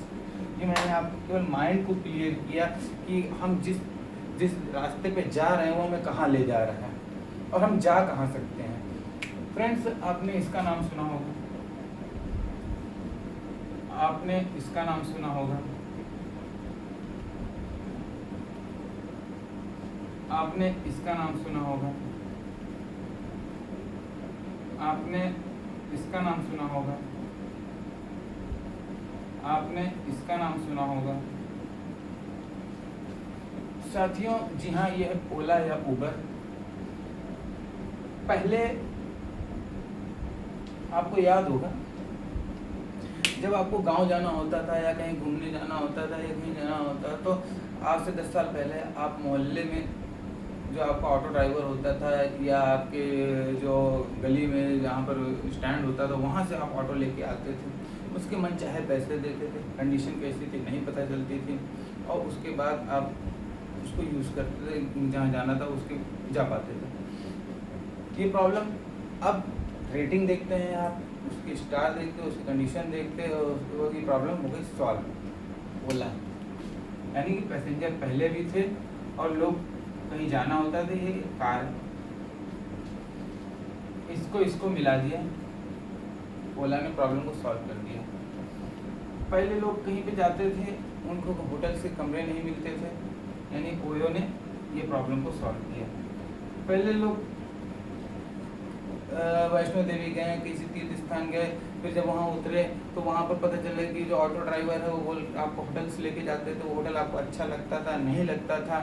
ये मैंने आपको केवल माइंड को क्लियर किया कि हम जिस रास्ते पे जा रहे हैं वो हमें कहाँ ले जा रहा है और हम जा कहाँ सकते हैं। फ्रेंड्स, आपने इसका नाम सुना होगा, आपने इसका नाम सुना होगा, आपने इसका नाम सुना होगा, आपने इसका नाम सुना होगा, आपने इसका नाम सुना होगा। साथियों, जी हाँ, ये है ओला या उबर। पहले आपको याद होगा, जब आपको गांव जाना होता था या कहीं घूमने जाना होता था या कहीं जाना होता, तो आज से 10 साल पहले आप मोहल्ले में जो आपका ऑटो ड्राइवर होता था या आपके जो गली में जहाँ पर स्टैंड होता था, वहाँ से आप ऑटो लेके आते थे, उसके मन चाहे पैसे देते थे, कंडीशन कैसी थी नहीं पता चलती थी, और उसके बाद आप उसको यूज़ करते थे, जहाँ जाना था उसके जा पाते थे। ये प्रॉब्लम, अब रेटिंग देखते हैं आप, उसकी स्टार देखते हो, उसकी कंडीशन देखते हो, उसके बाद ये प्रॉब्लम हो गई सॉल्व। ओला, यानी कि पैसेंजर पहले भी थे और लोग कहीं जाना होता था, ये कार, इसको मिला दिया, ओला ने प्रॉब्लम को सॉल्व कर दिया। पहले लोग कहीं पे जाते थे, उनको होटल से कमरे नहीं मिलते थे, यानी ओयो ने ये प्रॉब्लम को सॉल्व किया। पहले लोग वैष्णो देवी गए, किसी तीर्थ स्थान गए, फिर जब वहाँ उतरे तो वहाँ पर पता चला कि जो ऑटो ड्राइवर है वो आपको होटल से लेके जाते थे, वो होटल आपको अच्छा लगता था नहीं लगता था,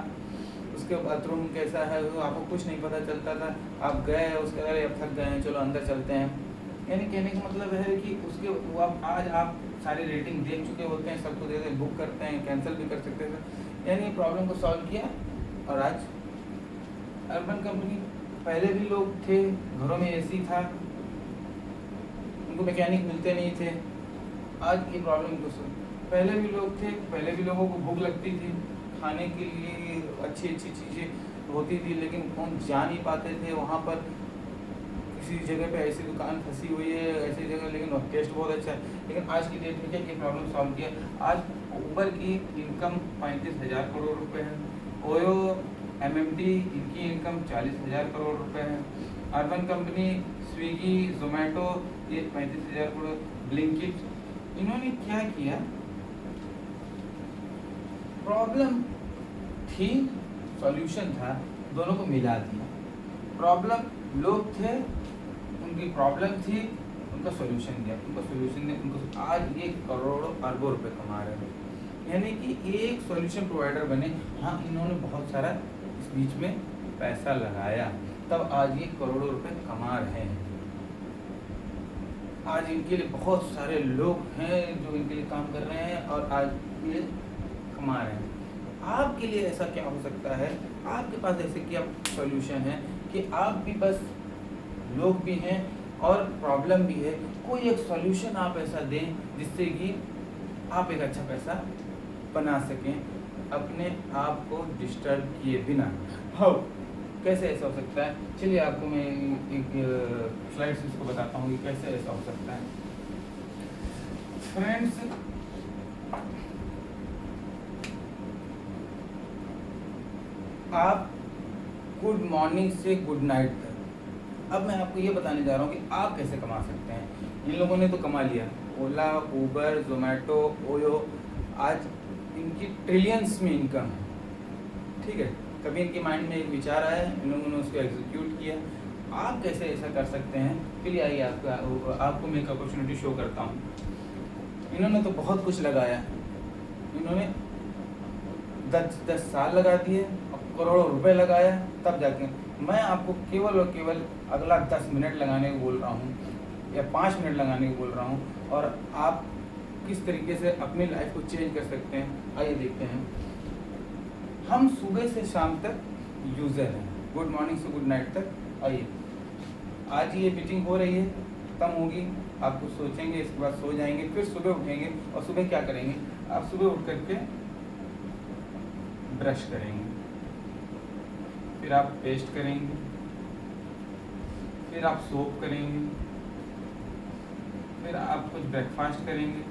उसके बाथरूम कैसा है वो आपको कुछ नहीं पता चलता था। आप गए, उसके बाद अब थक गए हैं, चलो अंदर चलते हैं। यानी कहने का मतलब है कि उसके वो आज आप सारी रेटिंग देख चुके होते हैं, सबको देते हैं, बुक करते हैं, कैंसिल भी कर सकते थे। यानी प्रॉब्लम को सॉल्व किया। और आज अर्बन कंपनी, पहले भी लोग थे घरों में एसी था, उनको मैकेनिक मिलते नहीं थे, आज ये प्रॉब्लम को पहले भी लोग थे, पहले भी लोगों को भूख लगती थी, खाने के लिए अच्छी अच्छी चीज़ें होती थी, लेकिन कौन जा नहीं पाते थे वहाँ पर। किसी जगह पे ऐसी दुकान फंसी हुई है ऐसी जगह, लेकिन टेस्ट बहुत अच्छा है। लेकिन आज की डेट में क्या ये प्रॉब्लम सॉल्व किया। आज ऊबर की इनकम 35,000 करोड़ रुपए है, ओयो एमएमटी इनकी इनकम 40,000 करोड़ रुपए है, अर्बन कंपनी स्विगी जोमेटो ये 35,000 करोड़, ब्लिंकिट। इन्होंने क्या किया, प्रॉब्लम थी सॉल्यूशन था, दोनों को मिला दिया। प्रॉब्लम लोग थे, उनकी प्रॉब्लम थी, उनका सॉल्यूशन दिया, उनको आज ये करोड़ों अरबों रुपए कमा रहे हैं। यानी कि एक सॉल्यूशन प्रोवाइडर बने। हाँ, इन्होंने बहुत सारा इस बीच में पैसा लगाया, तब आज ये करोड़ों रुपए कमा रहे हैं। आज इनके लिए बहुत सारे लोग हैं जो इनके लिए काम कर रहे हैं और आज ये कमा रहे हैं। आपके लिए ऐसा क्या हो सकता है, आपके पास ऐसे क्या सॉल्यूशन है कि आप भी बस लोग भी हैं और प्रॉब्लम भी है, कोई एक सॉल्यूशन आप ऐसा दें जिससे कि आप एक अच्छा पैसा बना सकें अपने आप को डिस्टर्ब किए बिना। हाँ, कैसे ऐसा हो सकता है, चलिए आपको मैं एक स्लाइड से इसको बताता हूँ कि कैसे ऐसा हो सकता है। फ्रेंड्स, आप गुड मॉर्निंग से गुड नाइट तक, अब मैं आपको ये बताने जा रहा हूँ कि आप कैसे कमा सकते हैं। इन लोगों ने तो कमा लिया, ओला, उबर, जोमेटो, ओयो, आज इनकी ट्रिलियंस में इनकम है, ठीक है। कभी इनके माइंड में एक विचार आया, इन लोगों ने उसको एग्जीक्यूट किया। आप कैसे ऐसा कर सकते हैं, चलिए आइए आपको मैं एक अपॉर्चुनिटी शो करता हूँ। इन्होंने तो बहुत कुछ लगाया, इन्होंने 10 साल लगा दिए, करोड़ों रुपए लगाया, तब जाके मैं आपको केवल और केवल अगला 10 मिनट लगाने को बोल रहा हूँ या 5 मिनट लगाने को बोल रहा हूँ, और आप किस तरीके से अपनी लाइफ को चेंज कर सकते हैं। आइए देखते हैं। हम सुबह से शाम तक यूज़र हैं, गुड मॉर्निंग से गुड नाइट तक। आइए, आज ये मीटिंग हो रही है, खत्म होगी, आप कुछ सोचेंगे, इसके बाद सो जाएंगे, फिर सुबह उठेंगे और सुबह क्या करेंगे, आप सुबह उठ करके ब्रश करेंगे, फिर आप पेस्ट करेंगे, फिर आप सोप करेंगे, फिर आप कुछ ब्रेकफास्ट करेंगे,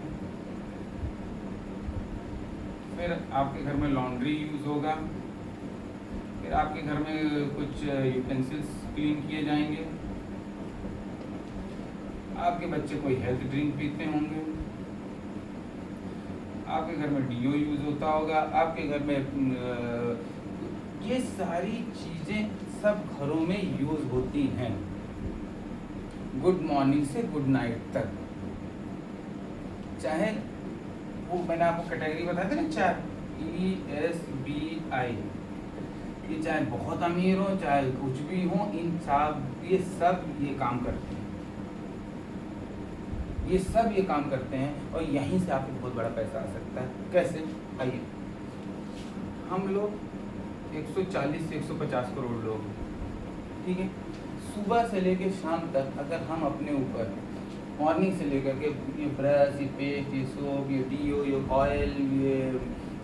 फिर आपके घर में लॉन्ड्री यूज़ होगा, फिर आपके घर में कुछ यूटेंसिल्स क्लीन किए जाएंगे, आपके बच्चे कोई हेल्थ ड्रिंक पीते होंगे, आपके घर में डीओ यूज़ होता होगा, आपके घर में ये सारी चीज़ें सब घरों में यूज़ होती हैं गुड मॉर्निंग से गुड नाइट तक। चाहे वो मैंने आपको कैटेगरी बताया था ना, चाहे ESBI, ये चाहे बहुत अमीर हो चाहे कुछ भी हो, इन ये सब ये काम करते हैं, ये सब ये काम करते हैं और यहीं से आपको बहुत बड़ा पैसा आ सकता है। कैसे, आइए। हम लोग 140 से 150 करोड़ लोग, ठीक है। सुबह से लेकर शाम तक अगर हम अपने ऊपर मॉर्निंग से लेकर के ये ब्रश, ये पेस्ट, ये सोप, ये डीओ, ये ऑयल, ये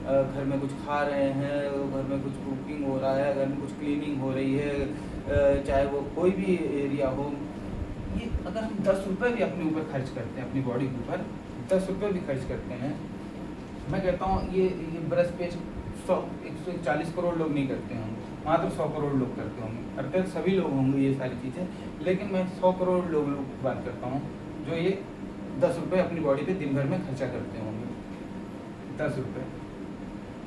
घर में कुछ खा रहे हैं, घर में कुछ कुकिंग हो रहा है, घर में कुछ क्लीनिंग हो रही है, चाहे वो कोई भी एरिया हो, ये अगर हम 10 रुपये भी अपने ऊपर खर्च करते हैं, अपनी बॉडी के ऊपर 10 रुपये भी खर्च करते हैं, मैं कहता हूँ ये ब्रश पेस्ट 140 करोड़ लोग नहीं करते होंगे, मात्र 100 करोड़ लोग करते होंगे, अर्थात सभी लोग होंगे ये सारी चीज़ें, लेकिन मैं 100 करोड़ लोग की बात करता हूँ जो ये 10 रुपये अपनी बॉडी पे दिन भर में खर्चा करते होंगे। 10 रुपये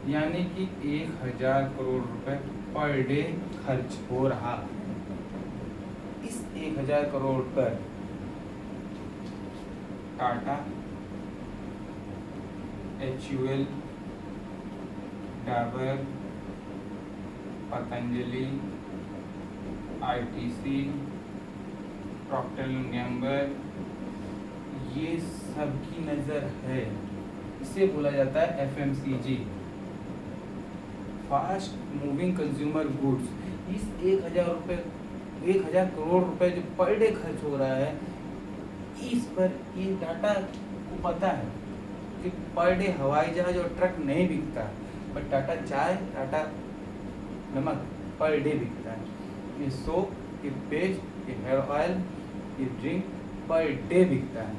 यानी कि 1000 करोड़ रुपए पर डे खर्च हो रहा। इस 1000 करोड़ पर Tata, HUL, Dabur, Patanjali, ITC, Procter and Gamble, ये सब की नज़र है। इसे बोला जाता है FMCG, fast moving consumer goods, इस 1000 करोड़ रुपए जो पर डे खर्च हो रहा है, इस पर ये टाटा को पता है कि पर डे हवाई जहाज और ट्रक नहीं बिकता, बट टाटा चाय, टाटा नमक पर डे बिकता है। ये सोप, ये पेस्ट, ये हेयर ऑयल, ये ड्रिंक पर डे बिकता है,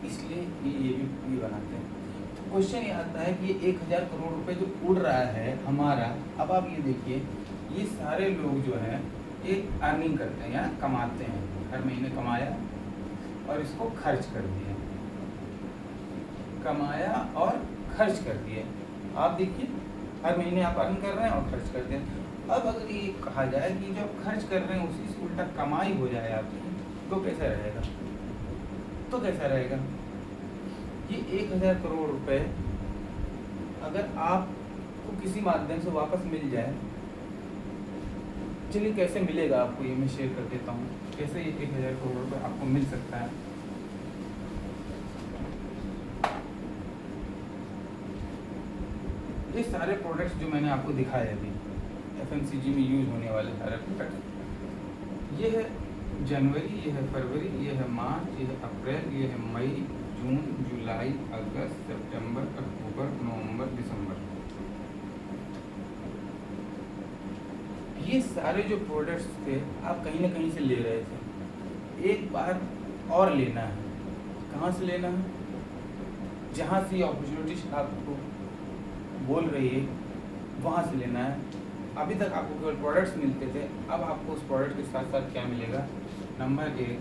इसलिए ये भी बनाते हैं। तो क्वेश्चन ये आता है कि ये 1000 करोड़ रुपए जो उड़ रहा है हमारा, अब आप ये देखिए, ये सारे लोग जो हैं ये अर्निंग करते हैं या कमाते हैं, हर महीने कमाया और इसको खर्च कर दिया, कमाया और खर्च कर दिया। आप देखिए हर महीने आप अर्न कर रहे हैं और खर्च करते हैं। अब अगर ये कहा जाए कि जो आप खर्च कर रहे हैं उसी से उल्टा कमाई हो जाए आपकी, तो कैसा रहेगा? तो कैसा रहेगा? ये 1000 करोड़ रुपए अगर आपको किसी माध्यम से वापस मिल जाए, चलिए कैसे मिलेगा आपको ये मैं शेयर कर देता हूँ, कैसे ये 1000 करोड़ रुपए आपको मिल सकता है। ये सारे प्रोडक्ट्स जो मैंने आपको दिखाए अभी, FMCG में यूज होने वाले सारे प्रोडक्ट्स, ये है जनवरी, ये है फरवरी, ये है मार्च, ये है अप्रैल, ये है मई, जून, जुलाई, अगस्त, सितंबर, अक्टूबर, नवंबर, दिसंबर। ये सारे जो प्रोडक्ट्स थे आप कहीं ना कहीं से ले रहे थे, एक बार और लेना है। कहाँ से लेना है? जहाँ से अपॉर्चुनिटीज आपको बोल रही है वहाँ से लेना है। अभी तक आपको केवल प्रोडक्ट्स मिलते थे, अब आपको उस प्रोडक्ट के साथ साथ क्या मिलेगा? नंबर 1,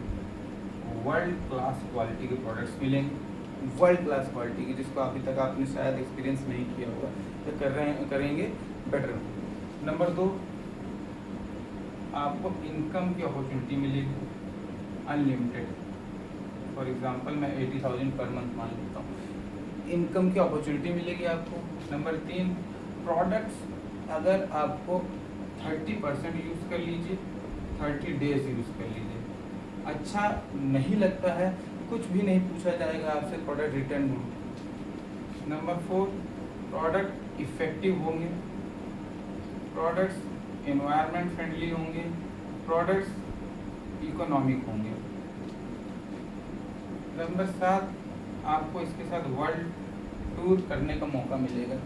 वर्ल्ड क्लास क्वालिटी के प्रोडक्ट्स मिलेंगे, वर्ल्ड क्लास क्वालिटी की, जिसको अभी तक आपने शायद एक्सपीरियंस नहीं किया होगा, तो करेंगे बेटर। नंबर 2, आपको इनकम की अपॉर्चुनिटी मिलेगी अनलिमिटेड। फॉर एग्जांपल मैं 80,000 पर मंथ मान लेता हूँ, इनकम की अपॉर्चुनिटी मिलेगी आपको। नंबर 3, प्रोडक्ट्स अगर आपको 30% यूज़ कर लीजिए, 30 डेज यूज़ कर लीजिए, अच्छा नहीं लगता है कुछ भी नहीं पूछा जाएगा आपसे, प्रोडक्ट रिटर्न हो। नंबर 4, प्रोडक्ट इफ़ेक्टिव होंगे, प्रोडक्ट्स एनवायरनमेंट फ्रेंडली होंगे, प्रोडक्ट्स इकोनॉमिक होंगे। नंबर 7, आपको इसके साथ वर्ल्ड टूर करने का मौका मिलेगा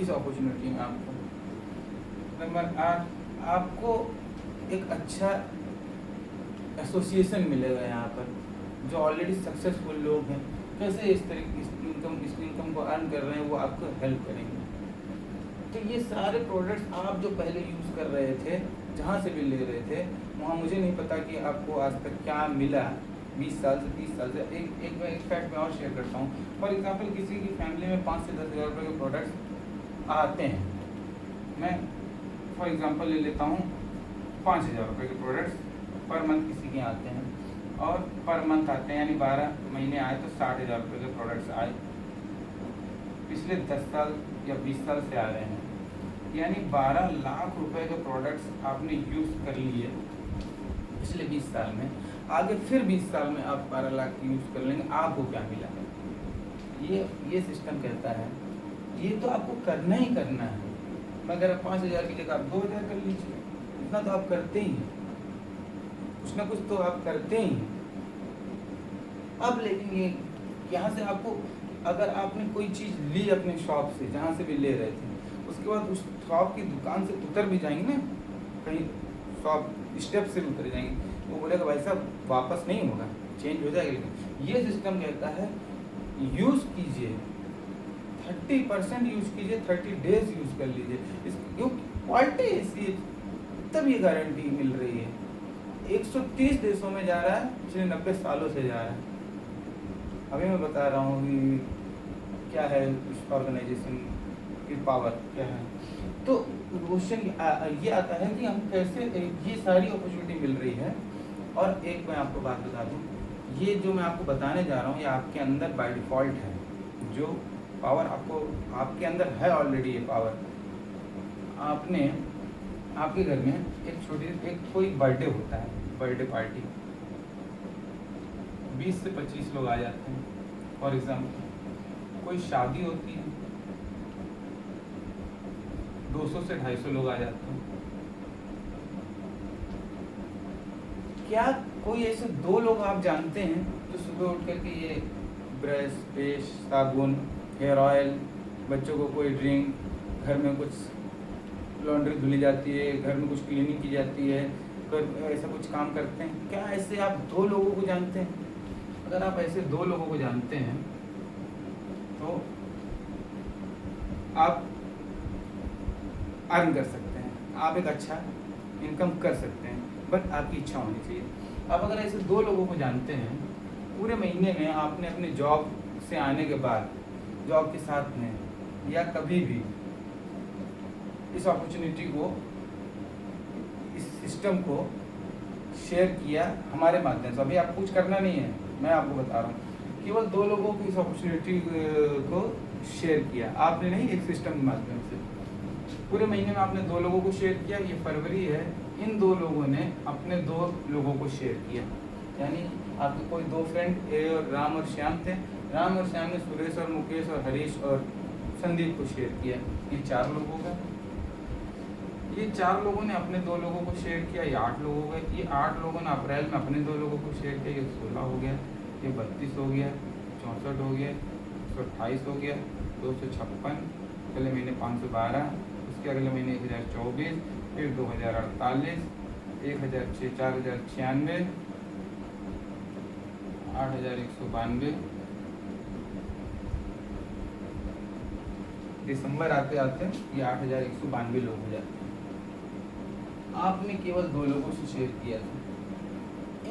इस अपॉर्चुनिटी में आपको। नंबर 8, आपको एक अच्छा एसोसिएशन मिलेगा यहाँ पर, जो ऑलरेडी सक्सेसफुल लोग हैं, कैसे इस इनकम को अर्न कर रहे हैं, वो आपको हेल्प करेंगे। तो ये सारे प्रोडक्ट्स आप जो पहले यूज़ कर रहे थे, जहाँ से भी ले रहे थे, वहाँ मुझे नहीं पता कि आपको आज तक क्या मिला 20 साल से 30 साल से। एक फैक्ट मैं और शेयर करता हूँ। फॉर एग्जांपल किसी की फैमिली में 5 से 10 हज़ार रुपये के प्रोडक्ट्स आते हैं, मैं फॉर एग्जांपल ले लेता हूँ 5,000 रुपये के प्रोडक्ट्स पर मंथ किसी के आते हैं, और पर मंथ आते हैं यानी 12 महीने आए तो 60,000 रुपये के प्रोडक्ट्स आए, पिछले 10 साल या 20 साल से आ रहे हैं, यानी 12 लाख रुपए के प्रोडक्ट्स आपने यूज़ कर लिए पिछले 20 साल में। आगे फिर 20 साल में आप 12 लाख की यूज़ कर लेंगे, आपको क्या मिला? ये सिस्टम कहता है ये तो आपको करना ही करना है। मगर 5,000 की जगह आप 2,000 कर लीजिए, इतना तो आप करते ही हैं, कुछ ना कुछ तो आप करते ही हैं। अब लेकिन ये यहाँ से आपको, अगर आपने कोई चीज़ ली अपने शॉप से, जहाँ से भी ले रहे थे, उसके बाद उस शॉप की दुकान से उतर भी जाएंगे ना, कहीं शॉप स्टेप से उतर जाएंगे, वो बोलेगा भाई साहब वापस नहीं होगा, चेंज हो जाएगा। लेकिन ये सिस्टम कहता है यूज़ कीजिए, 30% यूज़ कीजिए, 30 डेज यूज़ कर लीजिए, क्यों? क्वालिटी ऐसी है, तब ये गारंटी मिल रही है। 130 देशों में जा रहा है, पिछले 90 सालों से जा रहा है। अभी मैं बता रहा हूँ कि क्या है इस ऑर्गेनाइजेशन की पावर क्या है। तो क्वेश्चन ये आता है कि हम कैसे, ये सारी अपॉर्चुनिटी मिल रही है। और एक मैं आपको बात बता दूँ, ये जो मैं आपको बताने जा रहा हूँ ये आपके अंदर बाय डिफ़ॉल्ट है, जो पावर आपके अंदर है ऑलरेडी। ये पावर आपके घर में एक कोई बर्थडे होता है, बर्थडे पार्टी, 20 से 25 लोग आ जाते हैं। फॉर एग्जाम्पल कोई शादी होती है, 200 से 250 लोग आ जाते हैं। क्या कोई ऐसे 2 लोग आप जानते हैं जो सुबह उठ करके ये ब्रश, पेस्ट, साबुन, हेयर ऑयल, बच्चों को कोई ड्रिंक, घर में कुछ लॉन्ड्री धुली जाती है, घर में कुछ क्लीनिंग की जाती है, फिर ऐसा कुछ काम करते हैं? क्या ऐसे आप 2 लोगों को जानते हैं? अगर आप ऐसे 2 लोगों को जानते हैं तो आप अर्न कर सकते हैं, आप एक अच्छा इनकम कर सकते हैं, बट आपकी इच्छा होनी चाहिए। आप अगर ऐसे 2 लोगों को जानते हैं, पूरे महीने में आपने अपने जॉब से आने के बाद, जॉब के साथ में या कभी भी इस अपॉर्चुनिटी को, इस सिस्टम को शेयर किया हमारे माध्यम से। अभी आपको कुछ करना नहीं है, मैं आपको बता रहा हूँ, केवल 2 लोगों को इस अपॉर्चुनिटी को शेयर किया आपने, नहीं, एक सिस्टम के माध्यम से। पूरे महीने में आपने 2 लोगों को शेयर किया, ये फरवरी है, इन 2 लोगों ने अपने 2 लोगों को शेयर किया। यानी आपके कोई 2 फ्रेंड ए और राम और श्याम थे, राम और श्याम ने सुरेश और मुकेश और हरीश और संदीप को शेयर किया, ये 4 लोग हो गए। ये 4 लोगों ने अपने 2 लोगों को शेयर किया, ये 8 लोग हो गए। ये 8 लोगों ने अप्रैल में अपने 2 लोगों को शेयर किया, ये 16 हो गया, ये 32 हो गया, 64 हो गया, 128 हो गया, 256, अगले महीने 512, उसके अगले महीने 1024, फिर 2048, 1006, 4096, 8192, दिसंबर आते आते ये 8192 लोग हो जाते हैं। आपने केवल 2 लोगों से शेयर किया था,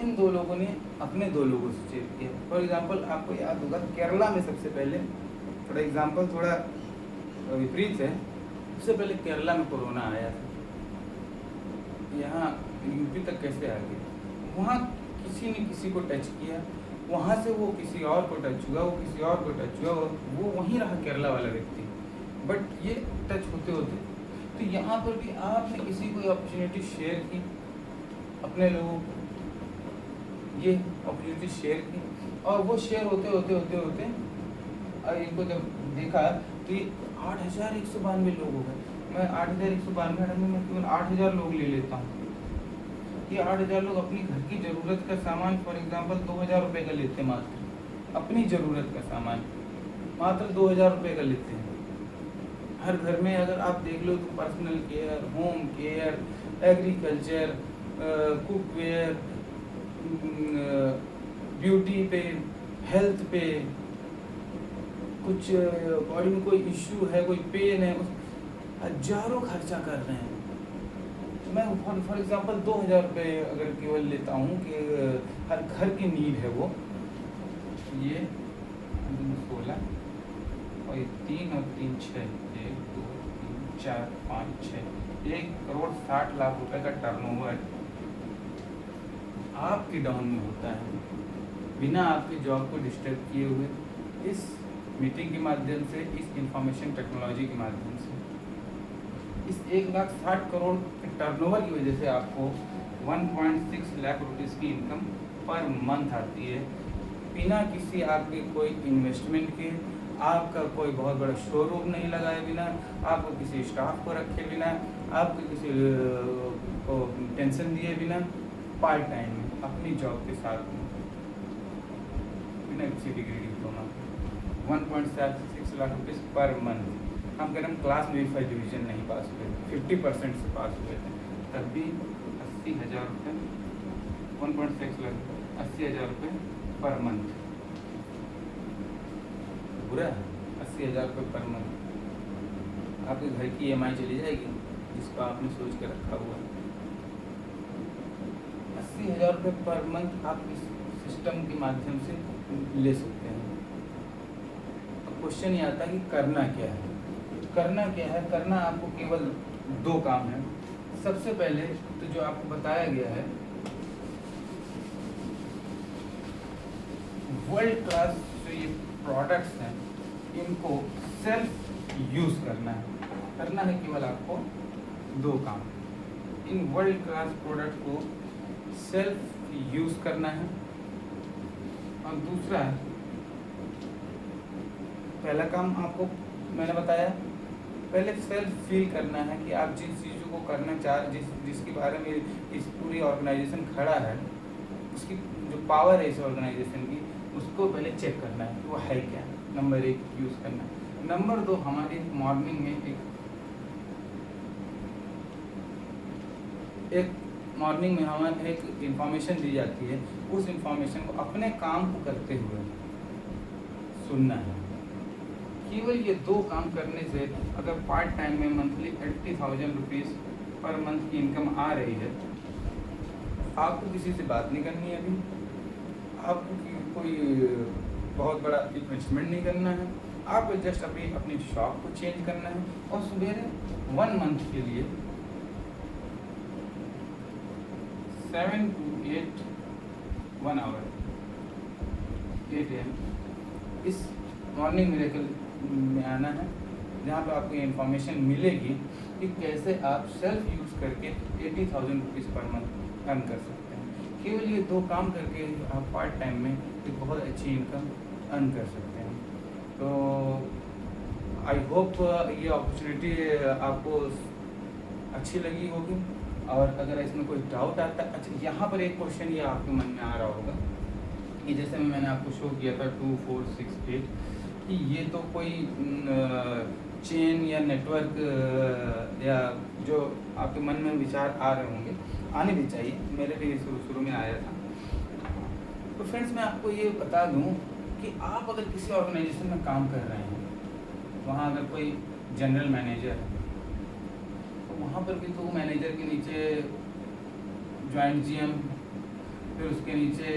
इन 2 लोगों ने अपने 2 लोगों से शेयर किया। फॉर एग्जांपल आपको याद होगा केरला में सबसे पहले, थोड़ा एग्जांपल थोड़ा विपरीत है, सबसे पहले केरला में कोरोना आया था, यहाँ यूपी तक कैसे आ गया? वहाँ किसी ने किसी को टच किया, वहाँ से वो किसी और को टच हुआ, वो किसी और को टच हुआ, वो वहीं रहा केरला वाला व्यक्ति, बट ये टच होते होते, तो यहाँ पर भी आपने किसी को अपॉर्चुनिटी शेयर की, अपने लोगों को ये अपॉर्चुनिटी शेयर की, और वो शेयर होते होते होते होते और इनको जब देखा तो ये 8192 लोग हो गए। मैं 8192 में केवल 8000 लोग ले लेता हूँ। ये 8000 लोग अपनी घर की ज़रूरत का सामान, फॉर एग्जांपल 2000 रुपये का लेते हैं, मात्र अपनी ज़रूरत का सामान मात्र 2000 रुपये का लेते हैं। हर घर में अगर आप देख लो तो personal care, home care, agriculture, cookware, beauty पे, हेल्थ पे, कुछ बॉडी में कोई इश्यू है, कोई पेन है, हजारों खर्चा कर रहे हैं। मैं फॉर एग्जांपल 2000 रुपये अगर केवल लेता हूँ कि हर घर की नीड है वो, ये 16 और ये 3 और 3 6, 1 2 3 4 5 6, 1,60,00,000 रुपए का टर्नओवर आपके डाउन में होता है, बिना आपके जॉब को डिस्टर्ब किए हुए, इस मीटिंग के माध्यम से, इस इंफॉर्मेशन टेक्नोलॉजी के माध्यम से। इस 1,60,00,000 करोड़ के टर्नओवर की वजह से आपको 1.6 लाख रुपीज़ की इनकम पर मंथ आती है, बिना किसी आपके कोई इन्वेस्टमेंट के, आपका कोई बहुत बड़ा शोरूम नहीं लगाए बिना, आपको किसी स्टाफ को रखे बिना, आपको किसी को टेंशन दिए बिना, पार्ट टाइम में अपनी जॉब के साथ में, बिना किसी degree diploma, 1.6 lakh rupees per month. हम कह रहे हम क्लास में भी फर्स्ट डिवीजन नहीं पास हुए, 50% से पास हुए थे, तब भी 80,000 रुपये, 1.6 लाख, 80,000 रुपये पर मंथ। बुरा है? 80,000 रुपये पर मंथ आपके घर की EMI चली जाएगी, जिसको आपने सोच के रखा हुआ है। 80,000 रुपये पर मंथ आप इस सिस्टम के माध्यम से ले सकते हैं। अब क्वेश्चन ये आता है कि करना क्या है? करना क्या है? करना आपको केवल 2 काम है। सबसे पहले तो जो आपको बताया गया है, वर्ल्ड क्लास जो ये प्रोडक्ट्स हैं, इनको सेल्फ यूज़ करना है। करना है केवल आपको 2 काम, इन वर्ल्ड क्लास प्रोडक्ट को सेल्फ यूज़ करना है, और दूसरा है, पहला काम आपको मैंने बताया पहले सेल्फ फील करना है कि आप जिस चीज़ों को करना जिसके बारे में इस पूरी ऑर्गेनाइजेशन खड़ा है, उसकी जो पावर है इस ऑर्गेनाइजेशन की, उसको पहले चेक करना है कि वो है क्या। नंबर 1 यूज़ करना है। नंबर 2, हमारी मॉर्निंग में एक मॉर्निंग में हमें एक इंफॉर्मेशन दी जाती है, उस इंफॉर्मेशन को अपने काम को करते हुए सुनना है। केवल ये 2 काम करने से अगर पार्ट टाइम में मंथली 80,000 रुपीज़ पर मंथ की इनकम आ रही है, आपको किसी से बात नहीं करनी है अभी, आपको कोई बहुत बड़ा इन्वेस्टमेंट नहीं करना है, आपको जस्ट अपनी शॉप को चेंज करना है और सुबह 1 मंथ के लिए 7 to 8 1 आवर 8 AM इस मॉर्निंग मिरेकल में आना है, जहाँ पे आपको ये इन्फॉर्मेशन मिलेगी कि कैसे आप सेल्फ यूज़ करके 80,000 रुपीज़ पर मंथ अर्न कर सकते हैं। केवल ये 2 काम करके आप पार्ट टाइम में एक बहुत अच्छी इनकम अर्न कर सकते हैं। तो आई होप ये अपॉर्चुनिटी आपको अच्छी लगी होगी। और अगर इसमें कोई डाउट आता है, अच्छा यहाँ पर एक क्वेश्चन ये आपके मन में आ रहा होगा कि जैसे मैंने आपको शो किया था 2, 4, 6, 8 कि ये तो कोई चेन या नेटवर्क या जो आपके मन में विचार आ रहे होंगे, आने भी चाहिए, मेरे भी शुरू में आया था। तो फ्रेंड्स, मैं आपको ये बता दूं कि आप अगर किसी ऑर्गेनाइजेशन में काम कर रहे हैं, वहाँ अगर कोई जनरल मैनेजर है, तो वहाँ पर भी तो मैनेजर के नीचे जॉइंट GM, फिर उसके नीचे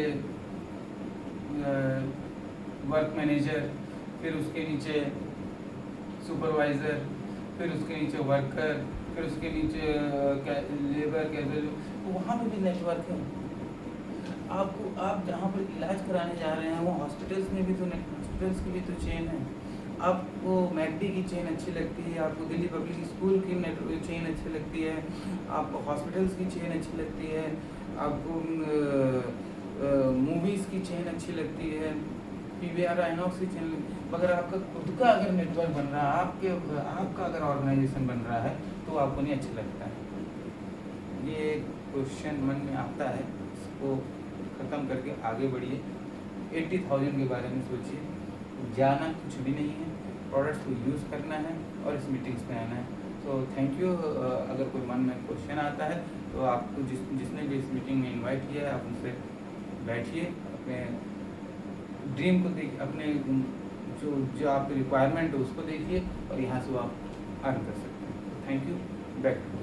वर्क मैनेजर, फिर उसके नीचे सुपरवाइज़र, फिर उसके नीचे वर्कर, फिर उसके नीचे लेबर कैजुअल, तो वहाँ पे भी नेटवर्क है। आप जहाँ पर इलाज कराने जा रहे हैं वो हॉस्पिटल्स में भी तो हॉस्पिटल्स की भी तो चेन है। आपको मैकडी की चेन अच्छी लगती है, आपको दिल्ली पब्लिक स्कूल की चेन अच्छी लगती है, आपको हॉस्पिटल्स की चेन अच्छी लगती है, आपको मूवीज़ की चेन अच्छी लगती है, PVR आइनॉक्स की चेन, मगर आपका खुद का अगर नेटवर्क बन रहा है, आपका अगर ऑर्गेनाइजेशन बन रहा है, तो आपको नहीं अच्छा लगता है। ये क्वेश्चन मन में आता है, इसको ख़त्म करके आगे बढ़िए। 80,000 के बारे में सोचिए, जाना कुछ भी नहीं है, प्रोडक्ट्स को यूज़ करना है और इस मीटिंग्स में आना है। तो थैंक यू। अगर कोई मन में क्वेश्चन आता है तो आपको जिसने भी इस मीटिंग में इनवाइट किया है, आप उनसे बैठिए, अपने ड्रीम को देखिए, अपने जो आपकी रिक्वायरमेंट है उसको देखिए और यहाँ से आप अर्न कर सकते हैं। Thank you. Back to